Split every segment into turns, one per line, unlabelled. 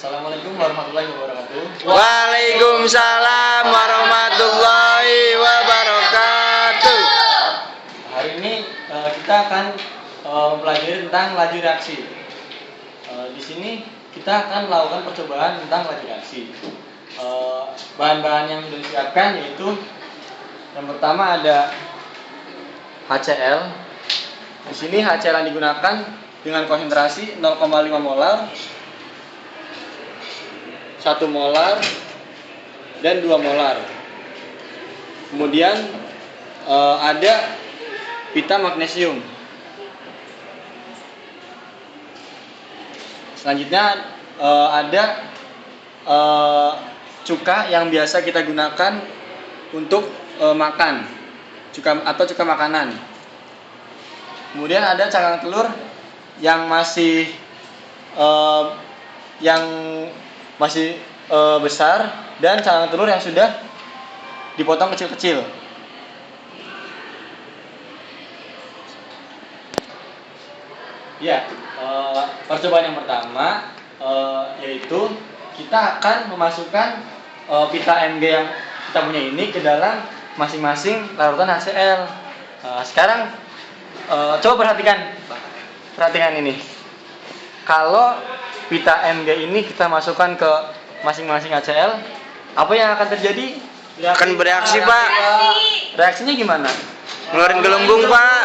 Assalamualaikum warahmatullahi wabarakatuh.
Waalaikumsalam warahmatullahi wabarakatuh.
Hari ini kita akan mempelajari tentang laju reaksi. Di sini kita akan melakukan percobaan tentang laju reaksi. Bahan-bahan yang sudah disiapkan yaitu yang pertama ada HCl. Di sini HCl yang digunakan dengan konsentrasi 0,5 molar, 1 molar, dan 2 molar. Kemudian ada pita magnesium. Selanjutnya ada cuka yang biasa kita gunakan untuk makan, cuka makanan. Kemudian ada cangkang telur yang masih besar, dan cangkang telur yang sudah dipotong kecil-kecil. Ya, percobaan yang pertama yaitu kita akan memasukkan pita Mg yang kita punya ini ke dalam masing-masing larutan HCl. Sekarang coba perhatikan ini. Kalau pita Mg ini kita masukkan ke masing-masing HCl, apa yang akan terjadi?
Akan bereaksi, Pak.
Reaksinya gimana?
Ngeluarin gelembung, Pak.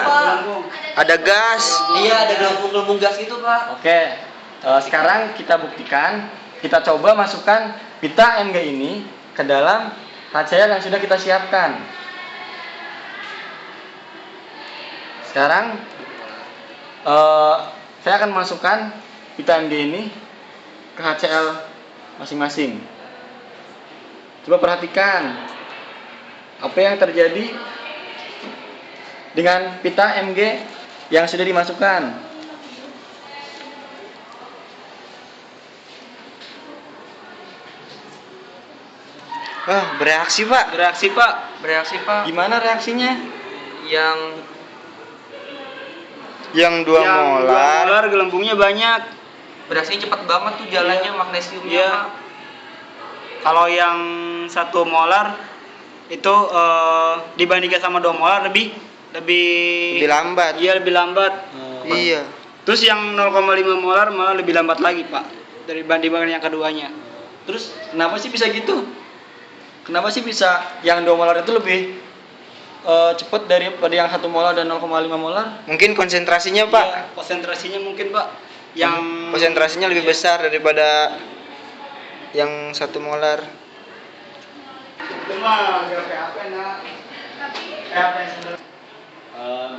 Ada gas.
Iya, ada gelembung gas itu, Pak.
Oke, sekarang kita buktikan. Kita coba masukkan pita Mg ini ke dalam HCl yang sudah kita siapkan. Sekarang saya akan masukkan pita Mg ini ke HCl masing-masing. Coba perhatikan apa yang terjadi dengan pita Mg yang sudah dimasukkan.
Bereaksi, Pak.
Bereaksi, Pak.
Gimana reaksinya?
Yang 2 molar.
Gelembungnya banyak. Bereaksinya cepat banget tuh jalannya, magnesiumnya,
Iya.
Pak.
Kalau yang 1 molar itu dibandingkan sama 2 molar lebih
lambat.
Iya, lebih lambat.
Iya.
Terus yang 0,5 molar malah lebih lambat lagi, Pak, dibandingkan yang keduanya.
Terus kenapa sih bisa gitu? Kenapa sih bisa yang 2 molar itu lebih cepat daripada yang 1 molar dan 0,5 molar?
Mungkin konsentrasinya, Pak.
Iya, konsentrasinya mungkin, Pak. Yang
Konsentrasinya lebih besar daripada yang 1 molar.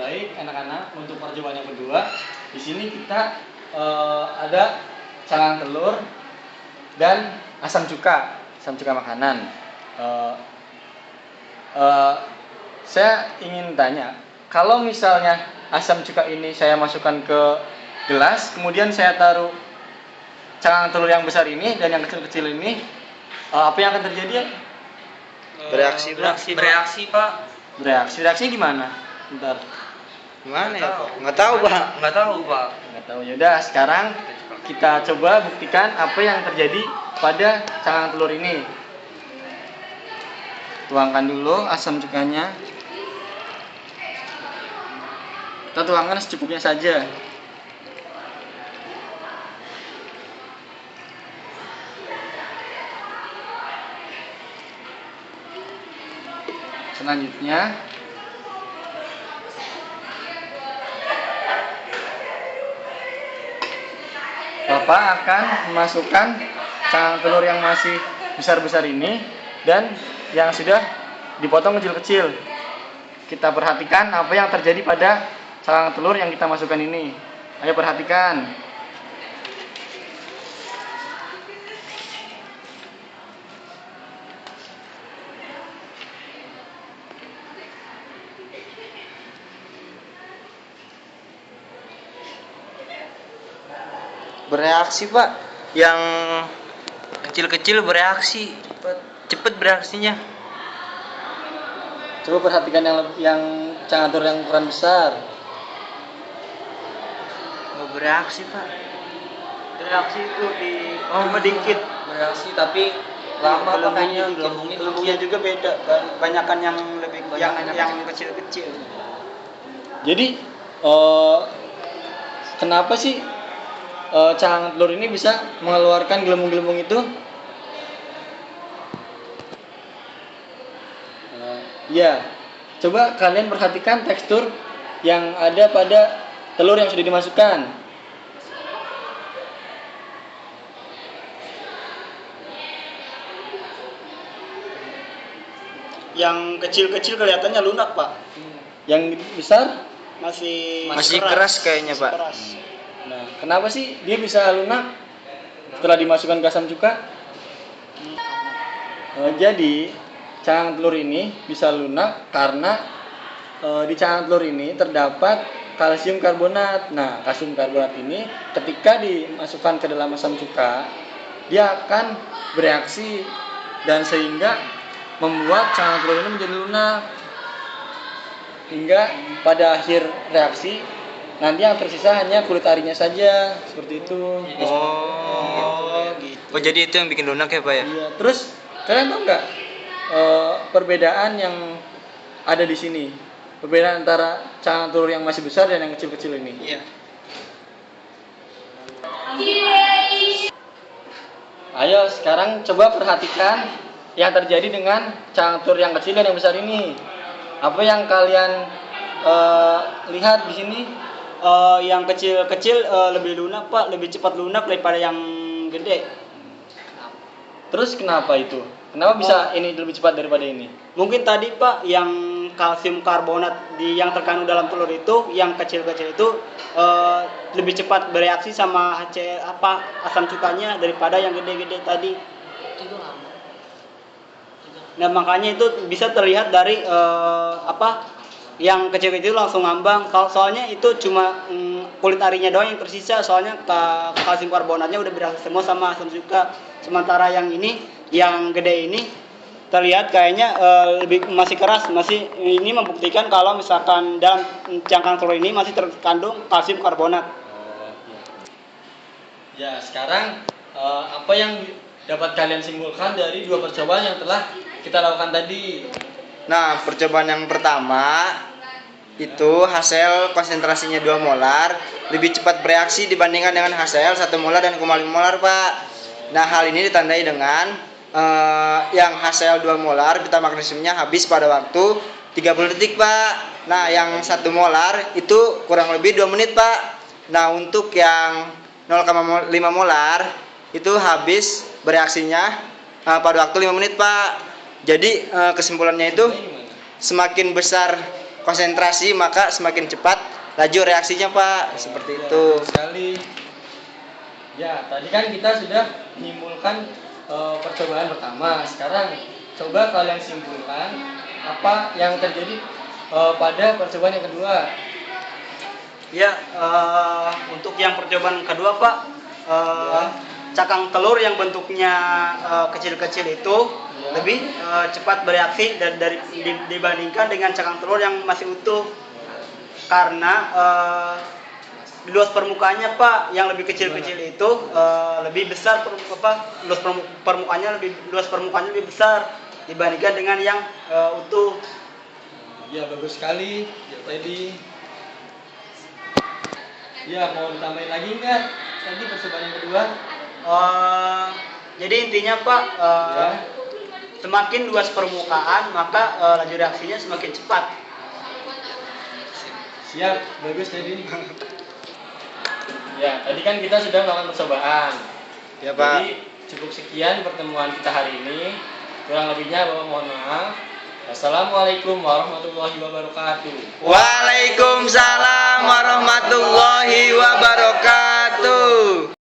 Baik anak-anak, untuk percobaan yang kedua, di sini kita ada cangkang telur dan asam cuka makanan. Saya ingin tanya, kalau misalnya asam cuka ini saya masukkan ke gelas, kemudian saya taruh cangkang telur yang besar ini dan yang kecil-kecil ini, apa yang akan terjadi?
Bereaksi, Pak.
Pak.
Reaksinya gimana? Bentar.
Gimana ya, Pak? Nggak tahu, Pak.
Nggak tahu, Pak.
Nggak tahu. Yaudah, sekarang kita coba buktikan apa yang terjadi pada cangkang telur ini. Tuangkan dulu asam cukanya. Kita tuangkan secukupnya saja. Selanjutnya Bapak akan memasukkan cangkang telur yang masih besar-besar ini dan yang sudah dipotong kecil-kecil. Kita perhatikan apa yang terjadi pada cangkang telur yang kita masukkan ini. Ayo perhatikan.
Bereaksi, Pak. Yang
Kecil-kecil bereaksi. Cepet bereaksinya.
Coba perhatikan yang cangkang telur yang ukuran besar.
Nggak bereaksi, Pak.
bereaksi itu cuma dikit.
Bereaksi tapi lama pakainya gelembungnya
Gelembungnya juga beda, banyakan yang lebih
Banyakan
yang kecil-kecil.
Jadi kenapa sih cangkang telur ini bisa mengeluarkan gelembung-gelembung itu? Ya, coba kalian perhatikan tekstur yang ada pada telur yang sudah dimasukkan.
Yang kecil-kecil kelihatannya lunak, Pak.
Yang besar,
Masih
keras kayaknya,
masih
Pak.
keras.
nah kenapa sih dia bisa lunak setelah dimasukkan ke asam cuka? Jadi cangkang telur ini bisa lunak karena di cangkang telur ini terdapat kalsium karbonat. Nah, kalsium karbonat ini ketika dimasukkan ke dalam asam cuka, dia akan bereaksi dan sehingga membuat cangkang telur ini menjadi lunak. Hingga pada akhir reaksi nanti yang tersisa hanya kulit arinya saja, seperti itu.
Oh, gitu. Oh, jadi itu yang bikin lunak ya, Pak ya?
Iya. Terus kalian tahu nggak perbedaan yang ada di sini? Perbedaan antara cangkang telur yang masih besar dan yang kecil-kecil ini.
Iya.
Ayo sekarang coba perhatikan yang terjadi dengan cangkang telur yang kecil dan yang besar ini. Apa yang kalian lihat di sini?
Yang kecil-kecil lebih lunak, Pak, lebih cepat lunak daripada yang gede.
Terus kenapa itu? Kenapa bisa ini lebih cepat daripada ini?
Mungkin tadi, Pak, yang kalsium karbonat yang terkandung dalam telur itu, yang kecil-kecil itu lebih cepat bereaksi sama asam cukanya daripada yang gede-gede tadi. Nah, makanya itu bisa terlihat dari yang kecil-kecil langsung ngambang. Soalnya itu cuma kulit arinya doang yang tersisa, soalnya kalsium karbonatnya udah bereaksi semua sama asam cuka. Sementara yang ini, yang gede ini terlihat kayaknya lebih masih keras. Ini membuktikan kalau misalkan dalam cangkang telur ini masih terkandung kalsium karbonat.
Ya, sekarang apa yang dapat kalian simpulkan dari dua percobaan yang telah kita lakukan tadi?
Nah, percobaan yang pertama itu hasil konsentrasinya 2 molar lebih cepat bereaksi dibandingkan dengan hasil 1 molar dan 0,5 molar, Pak. Nah, hal ini ditandai dengan yang hasil 2 molar beta magnesiumnya habis pada waktu 30 detik, Pak. Nah, yang 1 molar itu kurang lebih 2 menit, Pak. Nah, untuk yang 0,5 molar itu habis bereaksinya pada waktu 5 menit, Pak. Jadi kesimpulannya itu semakin besar konsentrasi maka semakin cepat laju reaksinya, Pak. Seperti itu.
Betul sekali. Ya, tadi kan kita sudah menyimpulkan percobaan pertama. Sekarang coba kalian simpulkan apa yang terjadi pada percobaan yang kedua.
Ya, untuk yang percobaan kedua, Pak, cangkang telur yang bentuknya kecil-kecil itu lebih cepat bereaksi dibandingkan dengan cangkang telur yang masih utuh. Karena luas permukaannya, Pak, yang lebih kecil-kecil itu lebih besar luas permukaannya lebih besar dibandingkan dengan yang utuh.
Ya, bagus sekali, Teddy. Ya, mau ditambahin lagi nggak tadi percobaan yang kedua?
Jadi intinya, Pak,
Ya.
semakin luas permukaan maka laju reaksinya semakin cepat.
Siap, bagus Teddy. Ya, tadi kan kita sudah melakukan percobaan.
Ya, Pak.
Jadi cukup sekian pertemuan kita hari ini. Kurang lebihnya Bapak mohon maaf. Assalamualaikum warahmatullahi wabarakatuh.
Waalaikumsalam warahmatullahi wabarakatuh.